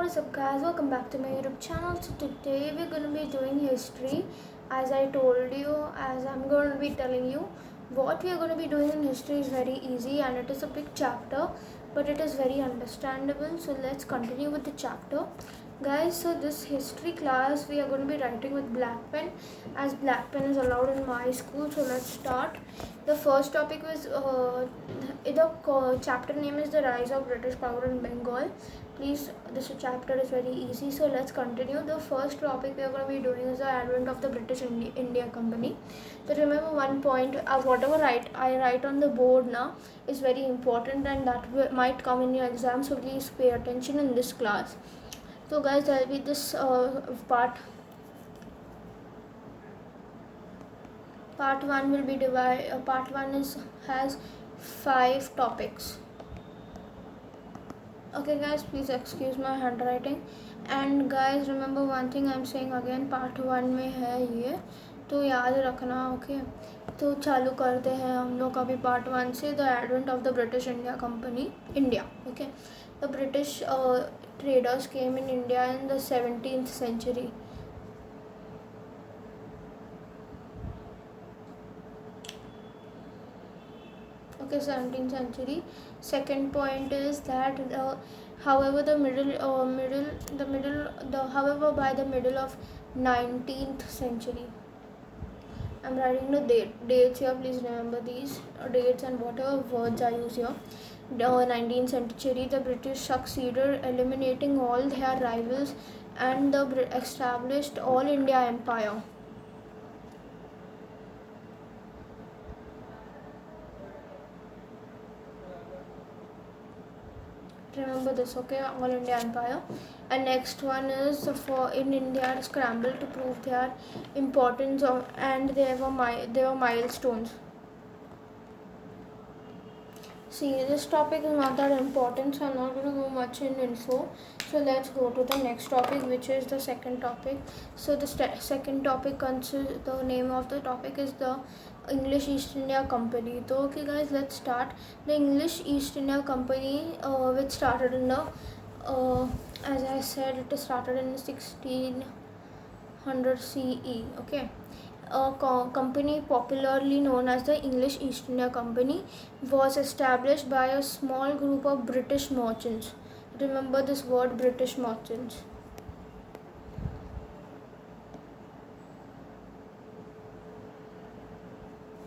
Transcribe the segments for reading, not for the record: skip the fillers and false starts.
What is up guys, welcome back to my YouTube channel. So today we're going to be doing history. As I told you, as I'm going to be telling you, what we are going to be doing in history is very easy and it is a big chapter, but it is very understandable. So let's continue with the chapter. Guys, so this history class we are going to be writing with black pen, as black pen is allowed in my school. So let's start. The first topic was the chapter name is the rise of British power in Bengal. Please, this chapter is very easy, so let's continue. The first topic we are going to be doing is the advent of the British India Company. So remember one point, whatever I write on the board now is very important, and that might come in your exam, so please pay attention in this class. So guys, there will be this part 1 will be divided. Part 1 has 5 topics. Okay guys, please excuse my handwriting. And guys, remember one thing I'm saying again, part 1 में है ये, तो याद रखना. Okay, तो चालू करते हैं हम लोग अभी पार्ट 1 से. The advent of the British India company. India. Okay, the British traders came in India in the 17th century. Okay, 17th century. Second point is that however by the middle of 19th century, I'm writing the dates here, please remember these dates and whatever words I use here. 19th century, the British succeeded eliminating all their rivals and established all India Empire. Remember this, okay? All India Empire. And next one is for in India scrambled to prove their importance of, and they were milestones. See, this topic is not that important, so I'm not going to go much in info. So let's go to the next topic, which is the second topic. So the second topic consists, the name of the topic is the English East India Company. So okay guys, let's start. The English East India Company, which started in the as I said, it started in 1600 CE. Okay, a company popularly known as the English East India Company was established by a small group of British merchants. Remember this word, British merchants.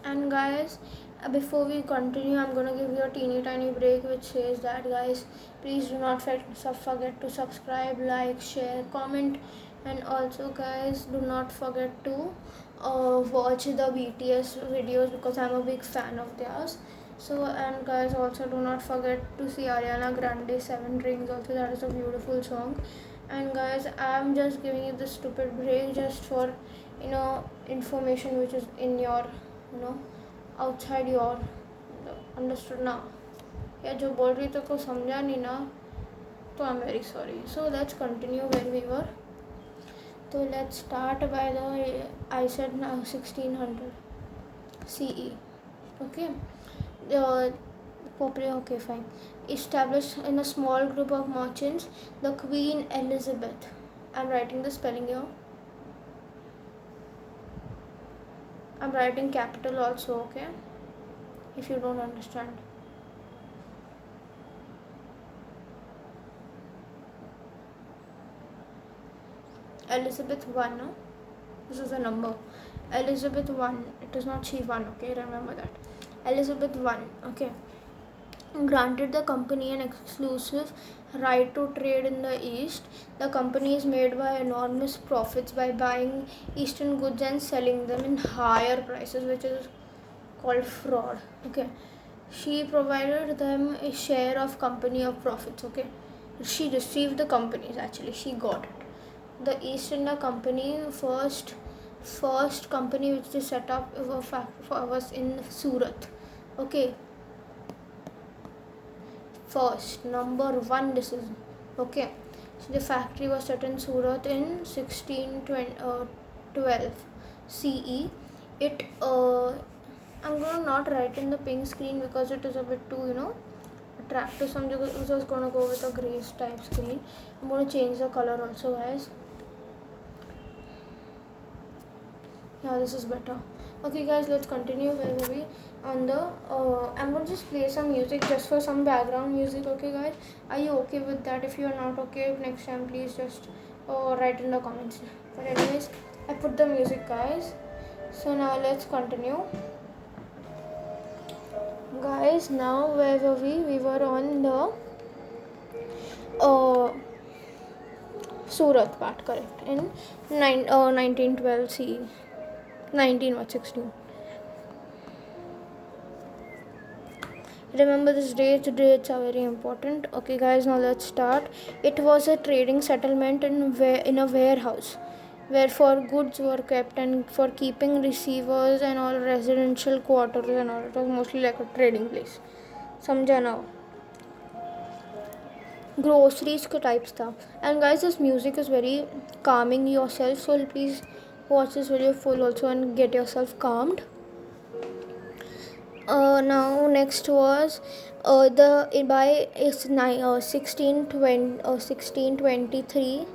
And guys, before we continue, I'm going to give you a teeny tiny break which says that guys, please do not forget to subscribe, like, share, comment, and also guys, do not forget to watch the BTS videos because I'm a big fan of theirs. So, and guys, also do not forget to see Ariana Grande 7 Rings. Also, that is a beautiful song. And guys, I'm just giving you this stupid break just for information which is in your outside your understood ना, या जो बोल रही तो को समझा नहीं ना, तो I'm very sorry. So let's continue where we were. So let's start by the, I said now 1600 CE. Okay, okay fine. Established in a small group of merchants, the Queen Elizabeth. I'm writing the spelling here. I'm writing capital also, okay, if you don't understand. Elizabeth 1, no? This is a number. Elizabeth 1, it is not she 1, okay, remember that. Elizabeth 1, okay, granted the company an exclusive right to trade in the East. The company is made by enormous profits by buying Eastern goods and selling them in higher prices, which is called fraud. Okay, she provided them a share of company of profits. Okay, she received the companies, actually she got it. The East India Company, first company which they set up was in Surat. Okay, first number 1 decision. Okay, so the factory was set in Surat in 1612 CE. I'm going to not write in the pink screen because it is a bit too attractive, so I'm just gonna go with a gray type screen. I'm gonna change the color also, guys. Yeah, this is better. Okay guys, let's continue where were we on the I'm gonna just play some music just for some background music. Okay guys, are you okay with that? If you are not okay, next time please just write in the comments. But anyways, I put the music, guys. So now let's continue, guys. Now where were we? We were on the Surat part, correct, in 1912 CE. 1916. Remember this dates are very important. Okay guys, now let's start. It was a trading settlement in a warehouse where for goods were kept and for keeping receivers and all residential quarters and all. It was mostly like a trading place. समझा now? Groceries type stuff. And guys, this music is very calming yourself, so please watch this video full also and get yourself calmed. Now next was the by is 1623.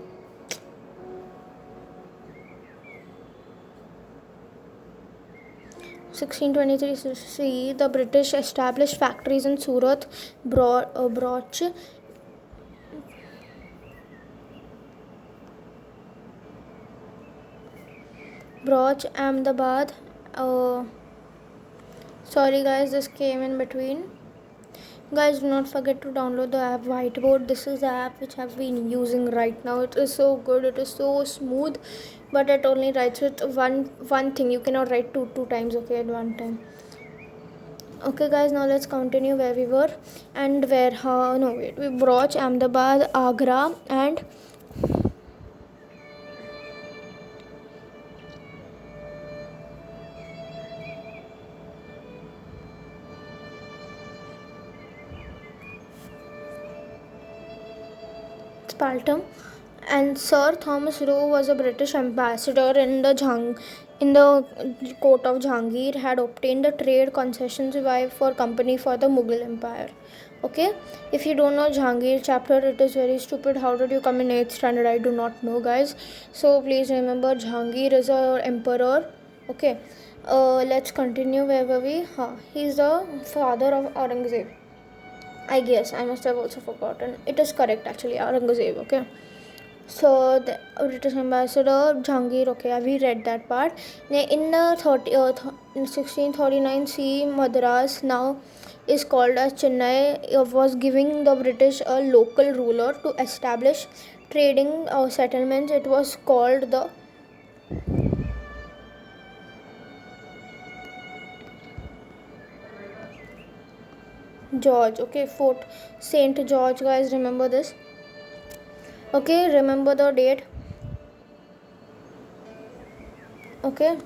1623 CE, the British established factories in Surat, Brouch, Ahmedabad. Sorry guys, this came in between. Guys, do not forget to download the app Whiteboard. This is the app which I've been using right now. It is so good, it is so smooth, but it only writes with one thing. You cannot write two times, okay, at one time. Okay guys, now let's continue where we were and where we Brouch, Ahmedabad, Agra, and Spaltum. And Sir Thomas Roe was a British ambassador in the court of Jahangir, had obtained the trade concessions for company for the Mughal Empire. Okay, if you don't know Jahangir chapter, it is very stupid. How did you come in 8th standard? I do not know, guys. So please remember, Jahangir is a emperor. Okay, let's continue. Where were we? He's the father of Aurangzeb. I guess I must have also forgotten. It is correct actually, Aurangzeb. Okay. So the British ambassador Jahangir. Okay, we read that part. In the 1639 CE, Madras now is called as Chennai. Was giving the British a local ruler to establish trading settlements. It was called the George. Okay, Fort Saint George, guys. Remember this. Okay, remember the date. Okay,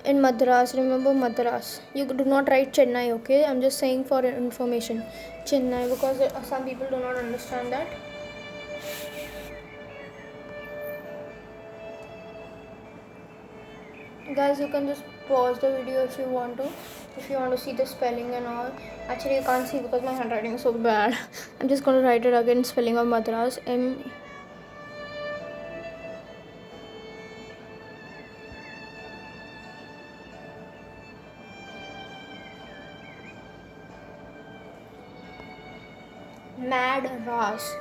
in Madras, remember Madras. You do not write Chennai. Okay, I'm just saying for information, Chennai, because some people do not understand that. Guys, you can just pause the video if you want to see the spelling and all. Actually, you can't see because my handwriting is so bad. I'm just going to write it again. Spelling of Madras. Mad Ras.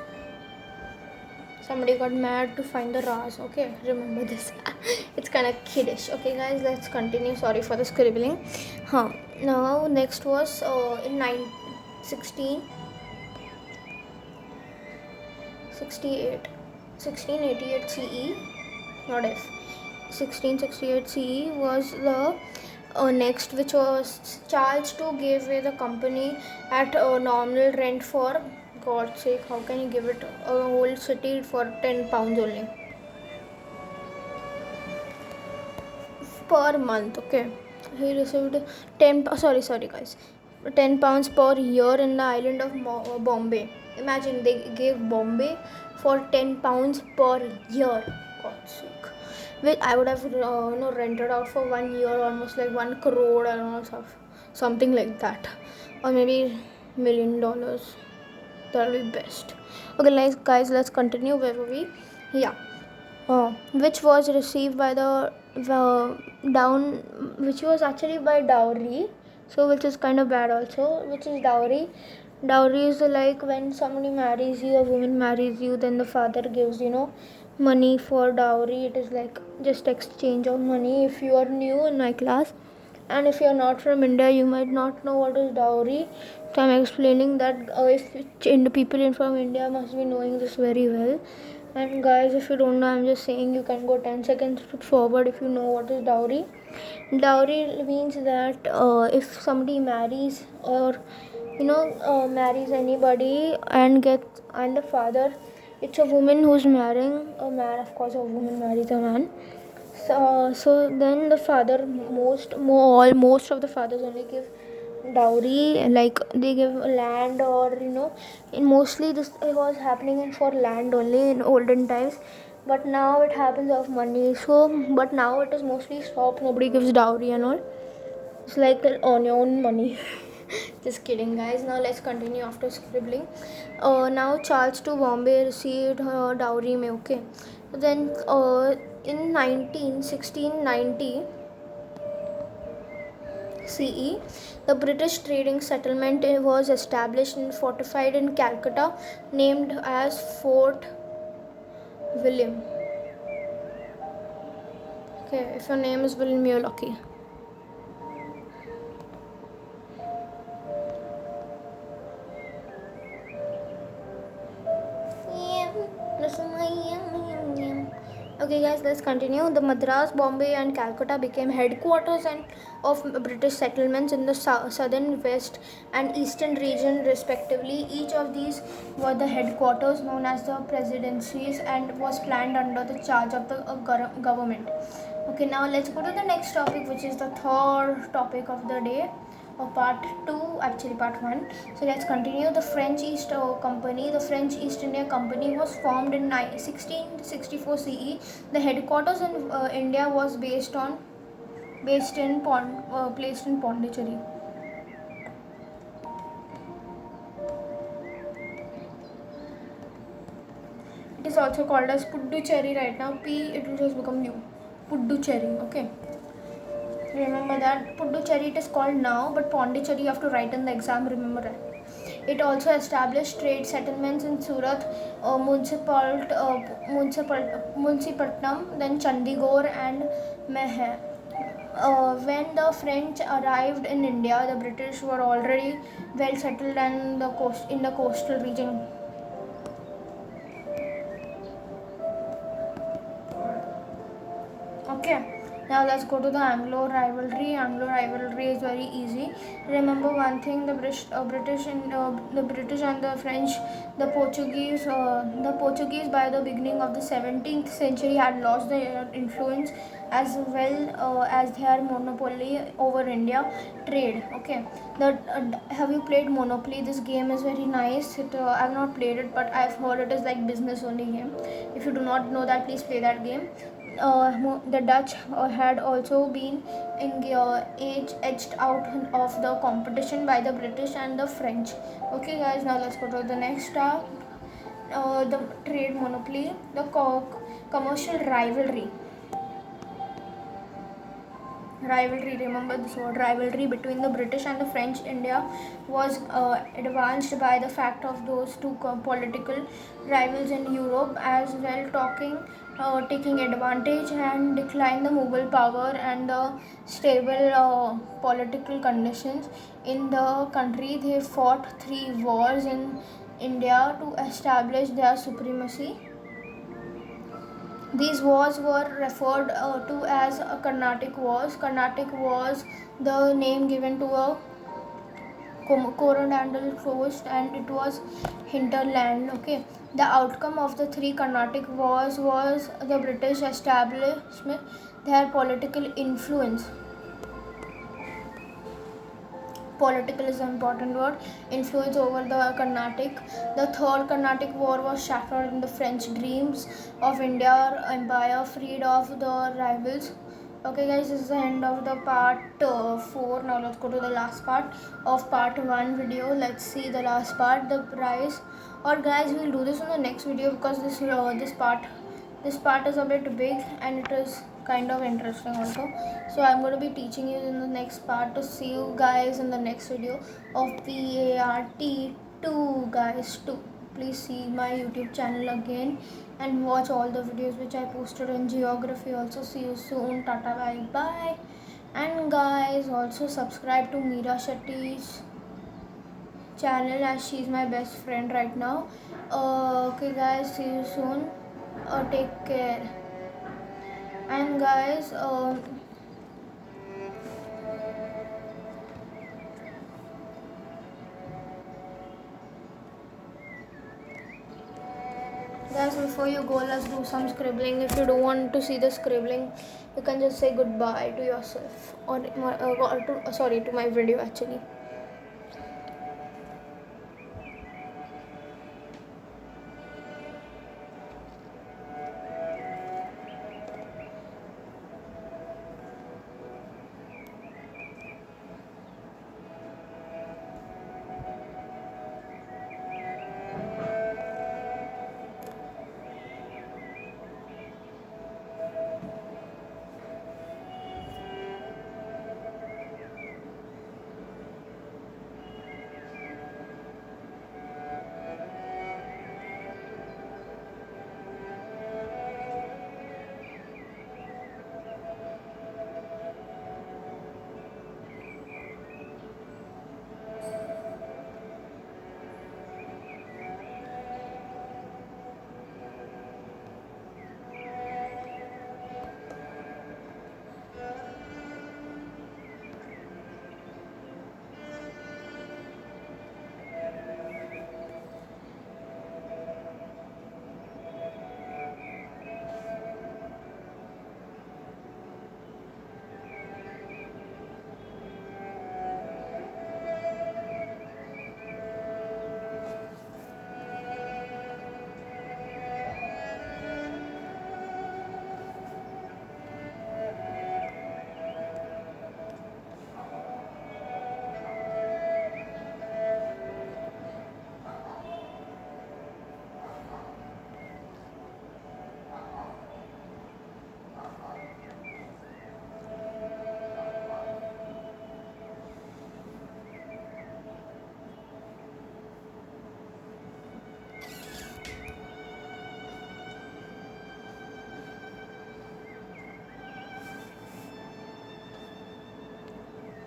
Somebody got mad to find the Ras. Okay, remember this. It's kind of kiddish. Okay guys, let's continue. Sorry for the scribbling. Now next was in 1688 CE, not F. 1668 CE was the next, which was Charles II gave away the company at a nominal rent for God's sake. How can you give it a whole city for £10 only per month? Okay, he received sorry guys, £10 per year in the island of Bombay. Imagine they gave Bombay for £10 per year. God's sake. Which I would have rented out for 1 year almost like 1 crore and all stuff, something like that, or maybe $1 million. That'll be best. Okay, guys, let's continue. Where were we? Yeah. Which was received by the down, which was actually by dowry. So which is kind of bad also. Which is dowry. Dowry is like when somebody marries you, a woman marries you, then the father gives money for dowry. It is like just exchange of money. If you are new in my class, and if you are not from India, you might not know what is dowry. So I'm explaining that if people from India must be knowing this very well. And guys, if you don't know, I'm just saying you can go 10 seconds forward if you know what is dowry. Dowry means that if somebody marries or marries anybody and the father, it's a woman who's marrying a man. Of course, a woman marries a man. So then the father most of the fathers only give dowry, like they give land, or mostly this was happening for land only in olden times, but now it happens of money. So but now it is mostly stopped. Nobody gives dowry and all. It's like on your own money. Just kidding, guys. Now let's continue after scribbling. Now Charles to Bombay received dowry mein, okay. Then in 1690 CE, the British trading settlement was established and fortified in Calcutta, named as Fort William. Okay, if your name is William, you're lucky. Okay, guys, let's continue. The Madras, Bombay, and Calcutta became headquarters of British settlements in the southern, west, and eastern region, respectively. Each of these were the headquarters known as the presidencies and was planned under the charge of the government. Okay, now let's go to the next topic, which is the third topic of the day. Part 2, actually part 1. So let's continue. The French East Company, the French East India Company, was formed in 1664 CE. The headquarters in India was placed in Pondicherry. It is also called as Puducherry right now. It will just become new. Puducherry, okay. Remember that. Puducherry it is called now, but Pondicherry you have to write in the exam, remember that. It also established trade settlements in Surat, Municipatnam, then Chandigarh and Meh. When the French arrived in India, the British were already well settled in the coastal region. Okay. Now let's go to the Anglo rivalry. Anglo rivalry is very easy. Remember one thing: the British and the French, the Portuguese by the beginning of the 17th century had lost their influence as well as their monopoly over India trade. Okay. Have you played Monopoly? This game is very nice. I've not played it, but I've heard it is like business only game. If you do not know that, please play that game. The Dutch had also been edged out of the competition by the British and the French. Okay, guys, now let's go to the next step. The trade monopoly, the commercial rivalry. Remember this word, rivalry between the British and the French India was advanced by the fact of those two political rivals in Europe as well, taking advantage and decline the Mughal power and the stable political conditions in the country. They fought 3 wars in India to establish their supremacy. These wars were referred to as Carnatic Wars. Carnatic was the name given to a Coromandel coast, and it was hinterland. Okay, the outcome of the 3 Carnatic Wars was the British establishment their political influence. Political is an important word. Influence over the Carnatic. The Third Carnatic War was shattered in the French dreams of India empire, freed of the rivals. Okay guys, this is the end of the part 4. Now let's go to the last part of part 1 video. Let's see the last part, the price. Or guys, we'll do this in the next video because this part is a bit big and it is kind of interesting also. So I'm going to be teaching you in the next part. To see you guys in the next video of PART2 guys 2. Please see my YouTube channel again and watch all the videos which I posted in geography. Also see you soon. Tata, bye bye. And guys, also subscribe to Meera Shetty's channel as she's my best friend right now. Okay guys, see you soon. Take care. And guys, before you go, let's do some scribbling. If you don't want to see the scribbling, you can just say goodbye to yourself to my video actually.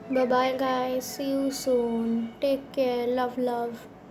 Bye bye guys, see you soon. Take care, love.